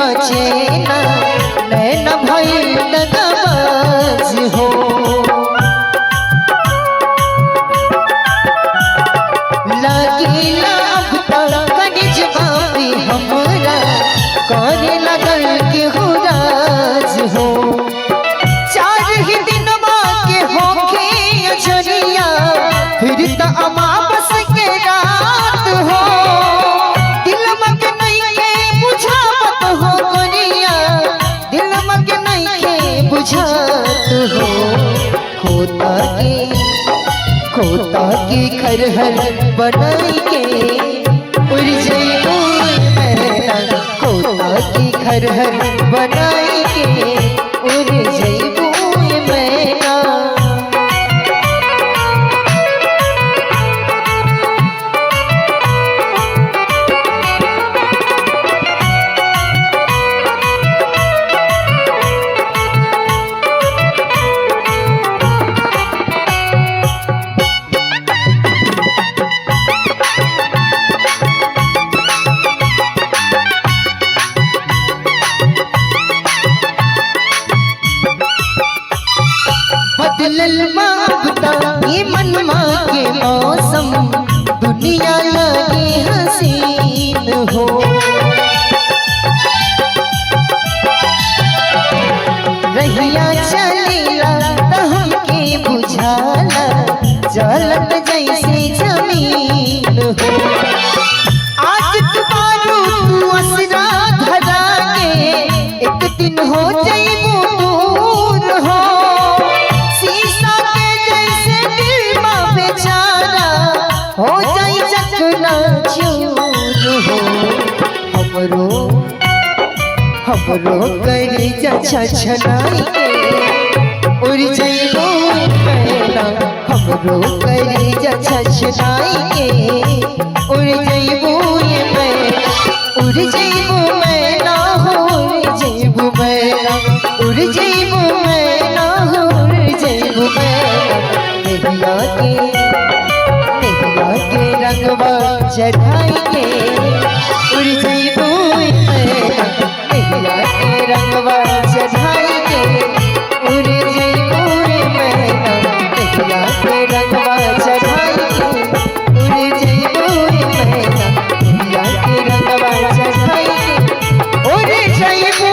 बचे ना नैना भइल दगाबाज हो। लागिला अब तक कनिजवा पे हमरा करे लगल के हो राज हो। चार ही दिनवा के होके अजरिया फिर त अमावस के रात हो। दिलवा के नहीं के बुझावत हो गोरिया, दिलवा के नहीं के बुझात हो। खोता के खरहर बनाई के उड़ जइबू मैना। खोता के खरहर बनाई के उड़ जइबू मैना। बदलल माबता ये मनमा के मौसम, दुनिया लगे हसीन हो। रहिया चलेला त हमके बुझाला जलत जैसे जमीन हो। आज तुम्हारू तू असरा धरा के एक दिन हो जइबू दूर हो। हो जाई चकना चूर हो। हमरो करी जा छछनाई के उड़ जइबू मैना। हमरो करी जा छछनाई के उड़ जइबू मैना। उड़ जइबू मैना हो उड़ जइबू मैना। उड़ जइबू मैना हो उड़ जइबू मैना। के रंगवा चढ़ाई के उड़ जइबू मैना। के रंगवा चढ़ाई के उड़ जइबू मैना। के रंगवा चढ़ाई के उड़ जइबू मैना। के रंगवा चढ़ाई के उड़ जइबू।